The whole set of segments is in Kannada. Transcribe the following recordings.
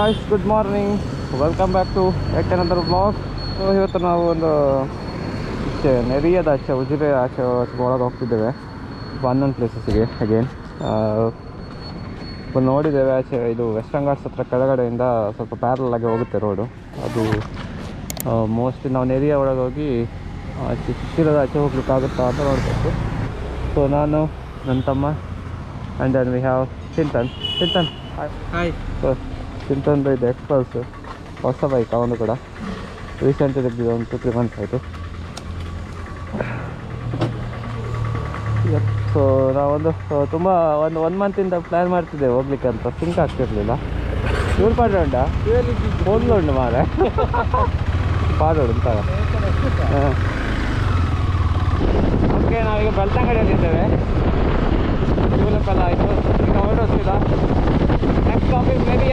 guys, good morning. Welcome back to yet another vlog. So ಇವತ್ತು ನಾವು ಒಂದು ನೆರಿಯದ ಆಚೆ ಉಜಿರೆ ಆಚೆ ಒಳಗೆ ಹೋಗ್ತಿದ್ದೇವೆ ಒನ್ನೊಂದು ಪ್ಲೇಸಸ್ಗೆ ಅಗೇನ್ ನೋಡಿದ್ದೇವೆ ಆಚೆ. ಇದು ವೆಸ್ಟರ್ನ್ ಘಾಟ್ಸ್ ಹತ್ರ ಕೆಳಗಡೆಯಿಂದ ಸ್ವಲ್ಪ ಪ್ಯಾರಲ್ ಆಗಿ ಹೋಗುತ್ತೆ ರೋಡು. ಅದು ಮೋಸ್ಟ್ಲಿ ನಾವು ನೆರಿಯ ಒಳಗೆ ಹೋಗಿ ಆಚೆ ಶಿಶಿರದ ಆಚೆ ಹೋಗ್ಲಿಕ್ಕಾಗುತ್ತಾ ಅಂತ ನೋಡಬೇಕು. ಸೊ ನಾನು ನನ್ನ ತಮ್ಮ and then we have Chinthan. Hi. So ಚಿಂತನ್ದು ಇದು ಎಕ್ಸ್ಪಲ್ಸ್ ಹೊಸ ಬೈಕ್, ಅವನು ಕೂಡ ರೀಸೆಂಟ್ ತೆಗೆದಿದ್ದು ಒಂದು 2-3 ಮಂತ್ಸ್ ಆಯಿತು. ಸೊ ನಾವೊಂದು ತುಂಬ ಒಂದು ಮಂತಿಂದ ಪ್ಲ್ಯಾನ್ ಮಾಡ್ತಿದ್ದೇವೆ ಹೋಗ್ಲಿಕ್ಕೆ ಅಂತ. ಸಿಂಕ್ ಆಗ್ತಿರ್ಲಿಲ್ಲ. ಇವ್ರು ಪಾಡ್ರೆ ಉಂಟಾ? ಫೋನ್ಲು ಉಂಟು ಮಾರೆ ಪಾಡೋಡು ಅಂತ. ಹಾಂ, ಓಕೆ. ನಾವೀಗ ಬೆಳ್ತಂಗಡಿಯಲ್ಲಿದ್ದೇವೆ. ಡೆವಲಪ್ ಎಲ್ಲ ಆಯಿತು, ಈಗ ಹೊರಡೋದಿಲ್ಲ. Next topic maybe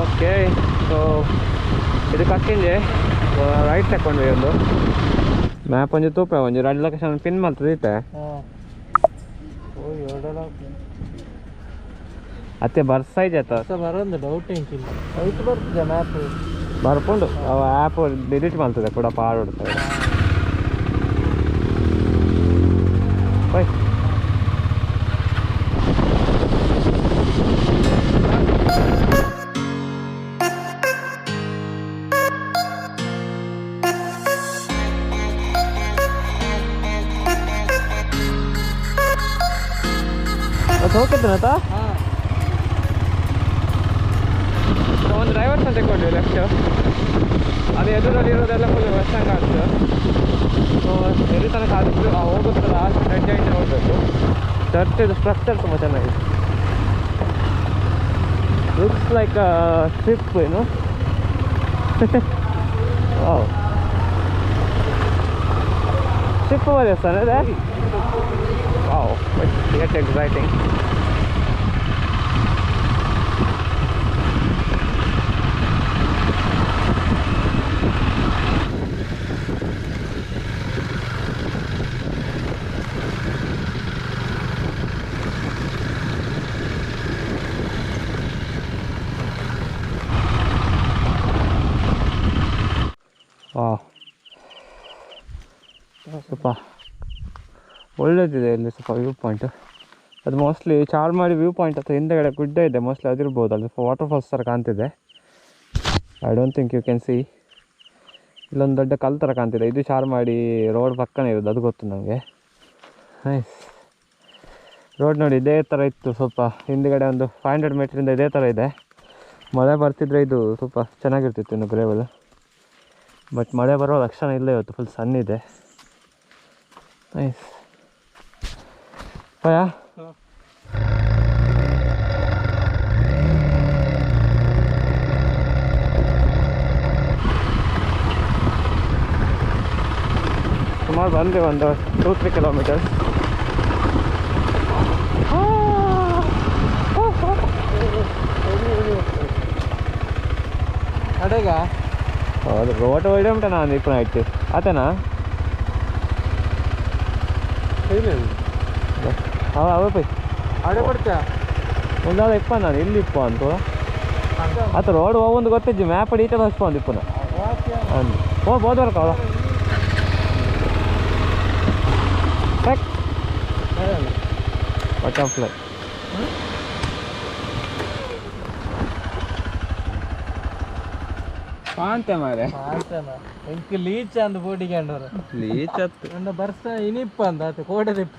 okay. So ಇದು ಕಕ್ಕಿಂಜೆ ರೈಟ್ ತಗೊಂಡ್ವಿ. ಒಂದು ಮ್ಯಾಪ್ ಒಂಜಿ ತೂಪೆ ಒಂಜಿ 2 ಲೊಕೇಶನ್ ಪಿನ್ ಮಾಡ್ತದೀತೆ ಅತ್ತೆ ಬರ್ಸೈಜ್ ಆಯ್ತ ಬರೋದು ಡೌಟ್ ಏನಿಲ್ಲ. ಐಟ್ ಬರ್ತದೆ ಮ್ಯಾಪ್ ಬರ್ಕೊಂಡು ಅವ ಆ್ಯಪ್ ಡಿಲೀಟ್ ಮಾಡ್ತದೆ ಕೂಡ ಪಾಡೋಡ್ತದೆ. ಬೈ ಹೋಗ್ತಿದ್ದಾನತ್ತ. ಒಂದು ಡ್ರೈವರ್ಸ್ ಅಂತ ತಗೊಂಡ್ವಿ ಲೆಫ್ಟ್. ಅದು ಎದುರಲ್ಲಿರೋದೆಲ್ಲ ಫುಲ್ ವೆಸ್ಟರ್ನ್ ಘಾಟ್ಸ್. ಸೊ ಎಲ್ಲಿ ತನಕ ಆದಷ್ಟು ಹೋಗುತ್ತಲ್ಲ ಲಾಸ್ಟ್ ರೆಡ್ ಜಾಯಿಂಟ್ ನೋಡಬೇಕು. ಚರ್ಚ್ ಇದು ಸ್ಟ್ರಕ್ಚರ್ ತುಂಬ ಚೆನ್ನಾಗಿದೆ. ಲುಕ್ಸ್ ಲೈಕ್ ಶಿಪ್ ಏನು. ಶಿಪ್ ಬರೆಯ ಸರ್ ಇದೆ. Wow, it's exciting. ಸ್ವಲ್ಪ ಒಳ್ಳೇದಿದೆ ಇಲ್ಲಿ ಸ್ವಲ್ಪ ವ್ಯೂ ಪಾಯಿಂಟ್. ಅದು ಮೋಸ್ಟ್ಲಿ ಚಾರ್ಮಾಡಿ ವ್ಯೂ ಪಾಯಿಂಟ್ ಅಥವಾ ಹಿಂದೆಗಡೆ ಗುಡ್ಡ ಇದೆ, ಮೋಸ್ಟ್ಲಿ ಅದಿರ್ಬೋದು. ಅಲ್ಲಿ ವಾಟರ್ ಫಾಲ್ಸ್ ಥರ ಕಾಣ್ತಿದೆ. I don't think you can see. ಇಲ್ಲೊಂದು ದೊಡ್ಡ ಕಲ್ಲು ಥರ ಕಾಣ್ತಿದೆ. ಇದು ಚಾರ್ಮಾಡಿ ರೋಡ್ ಪಕ್ಕನೇ ಇರೋದು, ಅದು ಗೊತ್ತು ನನಗೆ. ನೈಸ್ ರೋಡ್ ನೋಡಿ, ಇದೇ ಥರ ಇತ್ತು. ಸ್ವಲ್ಪ ಹಿಂದುಗಡೆ ಒಂದು 500 ಮೀಟ್ರಿಂದ ಇದೇ ಥರ ಇದೆ. ಮಳೆ ಬರ್ತಿದ್ರೆ ಇದು ಸ್ವಲ್ಪ ಚೆನ್ನಾಗಿರ್ತಿತ್ತು ಇನ್ನು ಗ್ರೇವಲ್. ಬಟ್ ಮಳೆ ಬರೋ ಲಕ್ಷಣ ಇಲ್ಲ ಇವತ್ತು. ಫುಲ್ ಸನ್ ಇದೆ. ನೈಸ್ ಭಯ. ಸುಮಾರು ಬಂದೆ ಒಂದು 2-3 ಕಿಲೋಮೀಟರ್ಸ್. ಅಡಗ ಹೌದು, ರೋಟ ಒಳ್ಳೆ ಉಂಟ. ನಾನು ಇಪ್ಪನ ಆಯ್ತು ಆತನಾ ಅವ ಪೈ ಅಡೆ ಕೊಡ್ತೀಯ ಒಂದಾದ ಇಪ್ಪ. ನಾನು ಇಲ್ಲಿ ಇಪ್ಪ ಅಂತ ಆತ ರೋಡ್ ಹೋಗೊಂದು ಗೊತ್ತಿದ್ದು ಮ್ಯಾಪ್ ಅಡಿತಲ್ಲ ಹಚ್ಪ ಒಂದು ಇಪ್ಪನ ಹೋಗ್ಬೋದು ಬರ್ಕ ಅವ ಬಟರ್ಫ್ಲೈ. ಪಾಂತೆ ಮಾರೆ ಎಂಕ್ ಲೀಚ್ ಅಂದ್ ಬೋಡಿಗಂಡವ್ರು ಲೀಚ್ ಹತ್ತು ಒಂದು ಬರ್ಸ ಇನಿಪ್ಪ ಅಂದ ಆತ ಕೋಟದಿಪ್ಪ.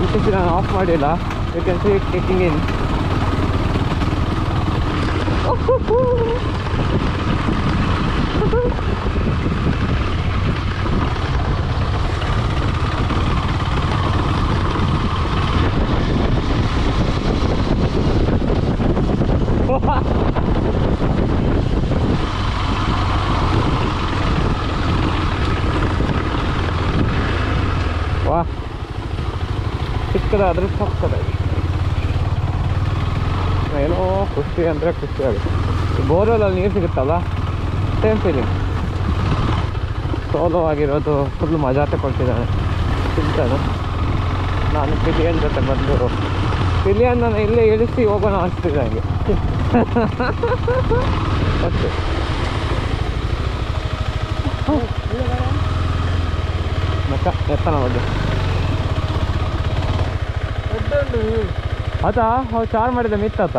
MTC ನಾನು ಆಫ್ ಮಾಡಿಲ್ಲ. You can see it kicking in. ವಾ ಚಿಕ್ಕದಾದ್ರೂ ಸಕ್ಕದಾಗಿ ಏನೋ ಖುಷಿ ಅಂದರೆ ಖುಷಿ ಆಗುತ್ತೆ. ಈ ಬೋರ್ವೆಲಲ್ಲಿ ನೀರು ಸಿಗುತ್ತಲ್ಲ ಸೇಮ್ ಫೀಲಿಂಗ್. ಸೋಲೋ ಆಗಿರೋದು ಫುಲ್ ಮಜಾ ತಗೊಳ್ತಿದ್ದಾನೆ ಚಿಂತನು. ನಾನು ಪಿಲಿಯನ್ ಜೊತೆ ಬಂದು ಪಿಲಿಯನ್ನ ಇಲ್ಲೇ ಇಳಿಸಿ ಹೋಗೋಣ ಅನಿಸ್ತಿದೆ ನನಗೆ. ಅಷ್ಟೇ ಎತ್ತನ ಬಗ್ಗೆ ಆತ ಅವು ಚಾರ್ ಮಾಡಿದೆ ಮಿತ್ತಾತ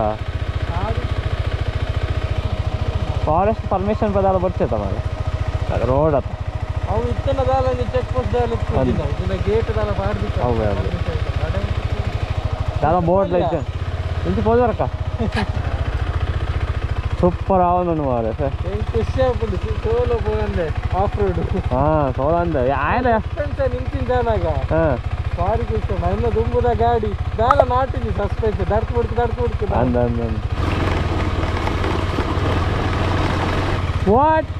ಫಾರೆಸ್ಟ್ ಪರ್ಮಿಷನ್ ಪ್ರದಾನ ಬರ್ತೈತ ಮೇಲೆ ಅದು ರೋಡ್ ಆತ ಅವು ಇತ್ತನ ದಾಲ ಚೆಕ್ ಪೋಸ್ಟ್ ದಾಲ ಇತ್ತು ಗೇಟ್ ದಾಲ ಮಾಡ್ಬಿಟ್ಟು ಅವು ದಾಲ ಬೋರ್ಡ್ ಲೈಟ್ ಇಂಚು ಹೋದವರಕ್ಕ ಸೂಪರ್ ಆವನು ಮಾರೆ ಖುಷಿ ಆಗ್ಬಿಟ್ಟು ಸೋಲೋ ಹೋಗಂದೆ ಆಫ್ ರೋಡ್. ಹಾಂ ಸೋಲ ಅಂದೆ ಆಯ್ತು ನಿಂತಿದ್ದಾನಾಗ ಭಾರಿ ಖುಷಿ. ನನ್ನ ದುಂಬುದ ಗಾಡಿ ದಾಲ ನಾಟಿನಿ ಸಸ್ಪೆನ್ಸ್ ದಡ್ಕು ಬಿಡ್ತು ಅಂದ what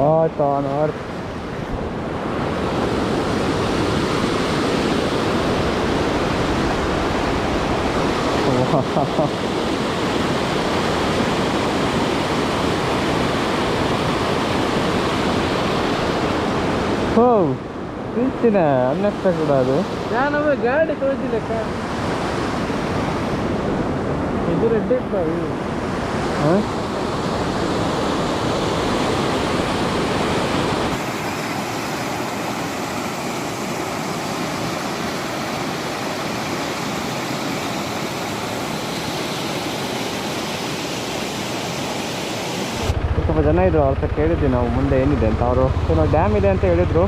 What on earth? Oh, Chintan, unexpected ಅದು. ನಾನು ಗಾಡಿ ತೋರಿಸಿಲ್ಲ ಇದು ರೆಡ್ ಇತ್ತು ಹಾಂ ಸ್ವಲ್ಪ ಜನ ಇದ್ರು ಅವ್ರ ಹತ್ರ ಕೇಳಿದ್ವಿ ನಾವು ಮುಂದೆ ಏನಿದೆ ಅಂತ. ಅವರು ಏನೋ ಡ್ಯಾಮ್ ಇದೆ ಅಂತ ಹೇಳಿದರು.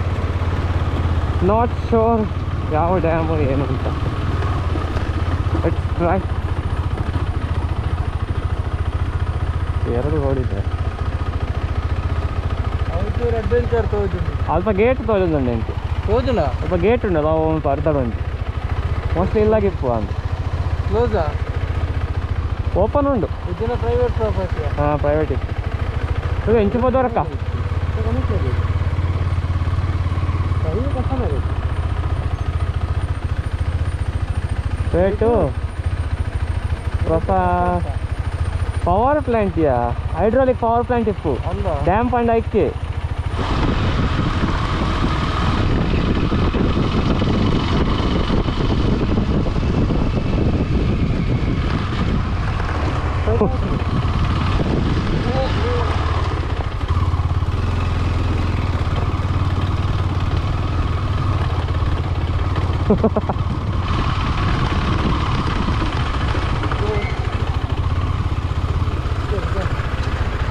ನಾಟ್ ಶೋರ್ ಯಾವ ಡ್ಯಾಮು ಏನು ಅಂತ. ಇಟ್ಸ್ ಟ್ರೈ 2 ರೋಡ್ ಇದೆ. ಅಡ್ವೆಂಚರ್ ತೋಜುಂಡು ಅಲ್ಪ ಗೇಟ್ ತೋಜುಂಡು ಎಂಟು ತೋಜುನ ಸ್ವಲ್ಪ ಗೇಟ್ ಉಂಟು ಅವು ಒಂದು ಅರ್ಧ ಉಂಟು ಮೋಸ್ಟ್ಲಿ ಇಲ್ಲಾಗಿಪ್ಪು ಅಂತ. ಕ್ಲೋಸಾ ಓಪನ್ ಉಂಟು ಇದನ್ನ ಪ್ರೈವೇಟ್ ಪ್ರಾಪರ್ಟಿ. ಹಾಂ ಪ್ರೈವೇಟ್ ಇತ್ತು. ಇದು ಎಂಚು ಹೋದವರಕ್ಕ ರೇಟು ಹೊಸ ಪವರ್ ಪ್ಲಾಂಟಿಯಾ ಹೈಡ್ರಾಲಿಕ್ ಪವರ್ ಪ್ಲಾಂಟ್ ಇಪ್ಪು ಡ್ಯಾಮ್ ಫಂಡ್ ಐಕ್ಕೆ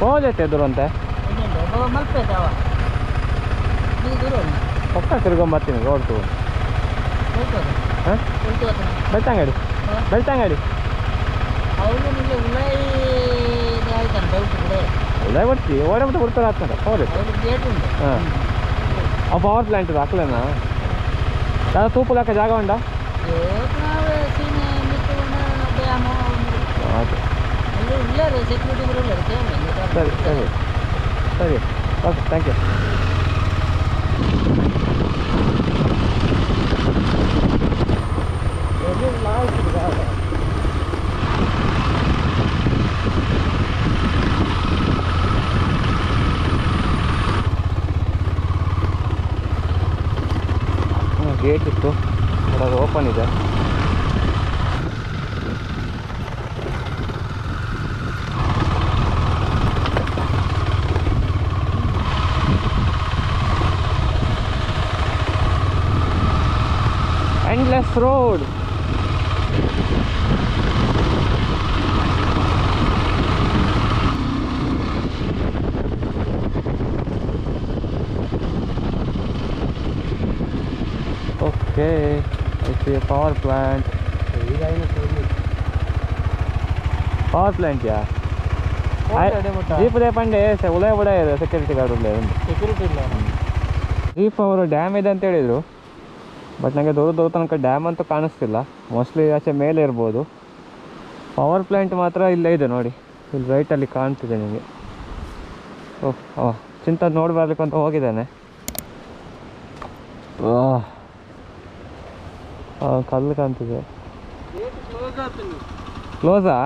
ಹೋದೈತೆ ದೂರ ಅಂತೆ ಪಕ್ಕ ತಿರ್ಗೊಂಬರ್ತೀನಿ ರೋಡ್ ತಗೊಂಡು. ಹಾಂ ಬೆಳ್ತಂಗಡಿ ಉಳ್ಳಾಯಿ ಬರ್ತಿ ಓಡೆ ಬಿಟ್ಟು ಬಿಡ್ತಾರೆ ಆಗ್ತದೆ ಹೌದು. ಹಾಂ ಆ ಪವರ್ ಪ್ಲಾಂಟ್ ಇದು ಹಾಕ್ಲೇನಾ దాదా తూపు లెక్క జాగా ఉందా సరే సరే సరే ఓకే థ్యాంక్ యూ. ಗೇಟ್ ಇತ್ತು ಅದು ಓಪನ್ ಇದೆ. Endless road. Okay, I see a power plant. Power plant, yeah. Jeep ಪಂಡೆ ಉಳೆ ಉಡೆ ಇದೆ ಸೆಕ್ಯೂರಿಟಿ ಗಾರ್ಡ್ ಉಳ್ಳೆ ಒಂದು ಸೆಕ್ಯೂರಿಟಿ ಇಲ್ಲ. ಜೀಪ್ ಅವರು ಡ್ಯಾಮ್ ಇದೆ ಅಂತ ಹೇಳಿದರು, ಬಟ್ ನನಗೆ ದೂರ ತನಕ ಡ್ಯಾಮ್ ಅಂತೂ ಕಾಣಿಸ್ತಿಲ್ಲ. ಮೋಸ್ಟ್ಲಿ ಆಚೆ ಮೇಲೆ ಇರ್ಬೋದು. ಪವರ್ ಪ್ಲ್ಯಾಂಟ್ ಮಾತ್ರ ಇಲ್ಲೇ ಇದೆ ನೋಡಿ, ಇಲ್ಲಿ ರೈಟಲ್ಲಿ ಕಾಣ್ತಿದೆ ನಿಮಗೆ. ಓಹ್ ಚಿಂತನ್ ನೋಡಿ ಬರ್ಲಿಕ್ಕೆ ಅಂತ ಹೋಗಿದ್ದಾನೆ. ಕಲ್ಲು ಕಾಣ್ತಿದೆ. ಕ್ಲೋಸಾ?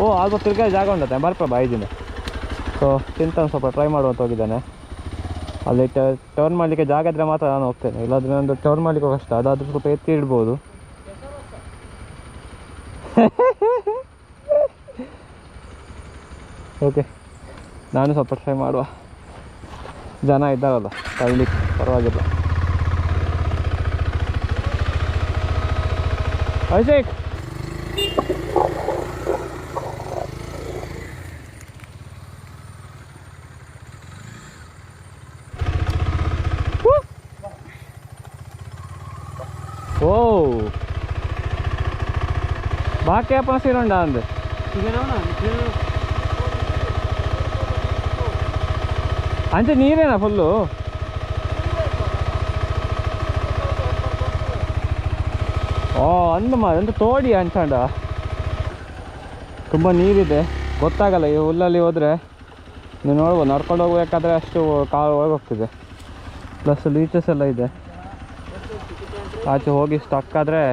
ಓ ಆಲ್ಬ ತಿರ್ಗಾ ಜಾಗ ಉಂಟತ್ತೆ ಬರ್ಪ ಬಾಯಿದಿಂದ. ಸೊ ಚಿಂತನ್ ಸ್ವಲ್ಪ ಟ್ರೈ ಮಾಡುವಂತ ಹೋಗಿದ್ದಾನೆ. ಅಲ್ಲಿ ಟರ್ನ್ ಮಾಡಲಿಕ್ಕೆ ಜಾಗ ಇದ್ದರೆ ಮಾತ್ರ ನಾನು ಹೋಗ್ತೇನೆ, ಇಲ್ಲಾಂದರೆ ಒಂದು ಟರ್ನ್ ಮಾಡಲಿಕ್ಕೆ ಕಷ್ಟ. ಅದಾದರೂ ಸ್ವಲ್ಪ ಎತ್ತಿ ಇಡ್ಬೋದು. ಓಕೆ, ನಾನು ಸ್ವಲ್ಪ ಟ್ರೈ ಮಾಡುವ. ಜನ ಇದ್ದಾರಲ್ಲ ತಳ್ಳಿಕ್ಕೆ ಪರವಾಗಿಲ್ಲ. ಅಭಿಷೇಕ್ ఓ బాగా పసిరు ఉండా అంది అంటే నీరేనా ఫుల్లు? ಓ ಅಂದಮ್ಮ ಅಂತ ತೋಡಿ ಅಂಚಂಡ ತುಂಬ ನೀರಿದೆ, ಗೊತ್ತಾಗಲ್ಲ. ಈ ಹುಲ್ಲಲ್ಲಿ ಹೋದರೆ ನೀವು ನೋಡ್ಬೋದು, ನಡ್ಕೊಂಡು ಹೋಗ್ಬೇಕಾದ್ರೆ ಅಷ್ಟು ಕಾಲು ಒಳಗೋಗ್ತಿದೆ. ಪ್ಲಸ್ ಲೀಚಸ್ ಎಲ್ಲ ಇದೆ. ಆಚೆ ಹೋಗಿ ಸ್ಟಕ್ ಆದರೆ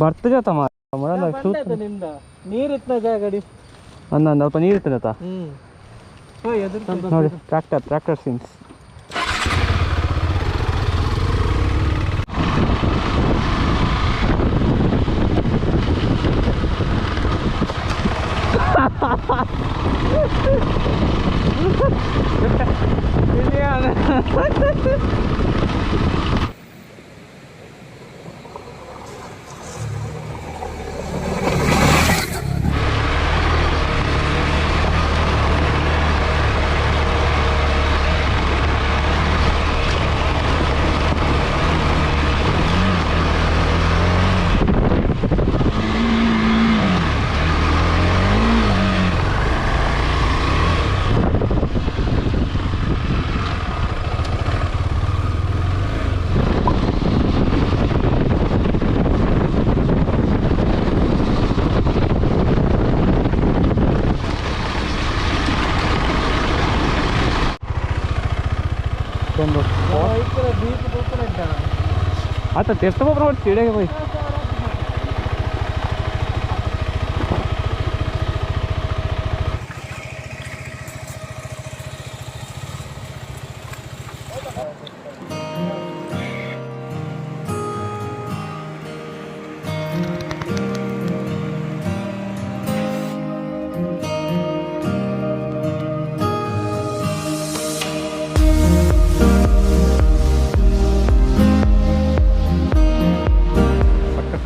ಬರ್ತದೆ ನೀರಿತ್ತ ಜಾಗಡಿ ಅಂದ ಸ್ವಲ್ಪ ನೀರಿರ್ತದೆ ನೋಡಿ. Tractor scenes. आता तेच तर बरोबर चिडे भाई.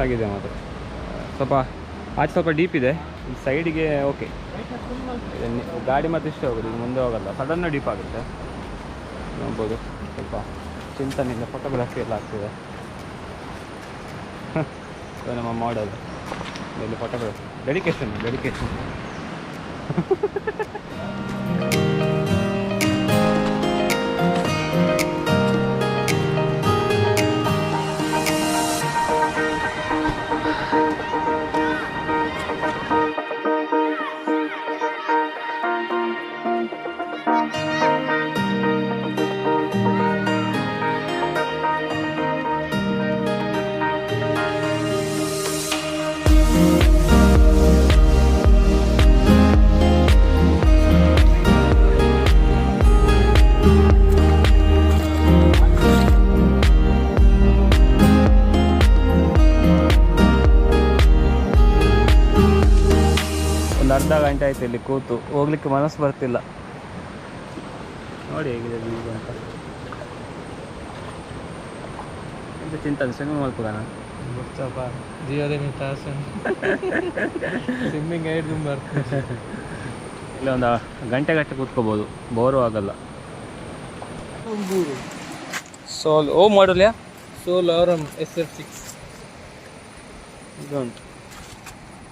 ಆಗಿದೆ ಮಾತ್ರ ಸ್ವಲ್ಪ ಆಚೆ ಸ್ವಲ್ಪ ಡೀಪ್ ಇದೆ. ಈ ಸೈಡಿಗೆ ಓಕೆ, ಗಾಡಿ ಮತ್ತೆ ಇಷ್ಟ ಹೋಗೋದು, ಈಗ ಮುಂದೆ ಹೋಗಲ್ಲ, ಸಡನ್ನ ಡೀಪ್ ಆಗುತ್ತೆ. ನೋಡ್ಬೋದು ಸ್ವಲ್ಪ ಚಿಂತನೆಯಿಂದ ಫೋಟೋಗ್ರಫಿ ಎಲ್ಲ ಆಗ್ತಿದೆ. ನಮ್ಮ ಮಾಡಲ್ ಇಲ್ಲಿ ಫೋಟೋಗ್ರಫಿ ಡೆಡಿಕೇಶನ್. ಅರ್ಧ ಗಂಟೆ ಆಯ್ತು ಇಲ್ಲಿ ಕೂತು, ಹೋಗ್ಲಿಕ್ಕೆ ಮನಸ್ಸು ಬರ್ತಿಲ್ಲ. ನೋಡಿ ಹೇಗಿದೆ ವ್ಯೂ ಅಂತ. ಚಿಂತನೆ ಸ್ವಿಮ್ಮಿಂಗ್ ಮಲ್ಕೋಣ. ಗೊತ್ತಪ್ಪ ಜಿಯೋದ ತಾಸು ಸ್ವಿಮ್ಮಿಂಗ್ ಐಡ್ ಬರ್ತದೆ. ಇಲ್ಲ ಒಂದು ಗಂಟೆ ಕೂತ್ಕೋಬೋದು, ಬೋರು ಆಗಲ್ಲ. ಸೋಲ್ ಓ ಮಾಡಲ್ಯಾ ಸೋಲ್ ಆರಮ್ SF6 ಇದುಂಟು.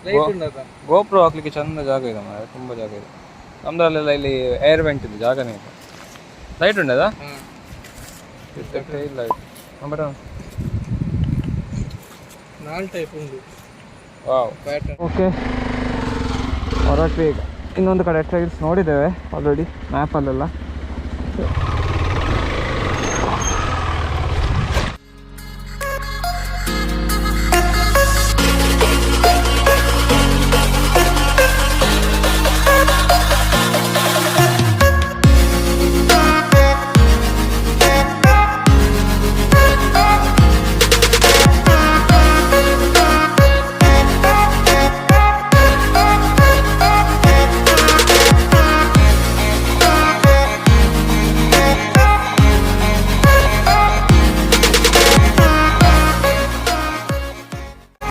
ಲೈಟ್ ಉಂಟದ ಗೋಪ್ರೋ ಹಾಕ್ಲಿಕ್ಕೆ ಚಂದ ಜಾಗ ಇದೆ ಮಾರೆ, ತುಂಬ ಜಾಗ ಇದೆ. ನಮ್ದ್ರಲ್ಲೆಲ್ಲ ಇಲ್ಲಿ ಏರ್ ವೆಂಟ್ ಇದೆ, ಜಾಗನೇ ಇದೆ. ಲೈಟ್ ಉಂಟದ ಇಲ್ಲ ನಂಬರ್ ನಾಲ್ ಟೈಪ್ ಉಂಟು. Wow pattern. ಓಕೆ ಹೊರಟ್ವಿ ಈಗ. ಇನ್ನೊಂದು ಕಡೆ ಟ್ರೈಲ್ಸ್ ನೋಡಿದ್ದೇವೆ ಆಲ್ರೆಡಿ ಮ್ಯಾಪಲ್ಲೆಲ್ಲ.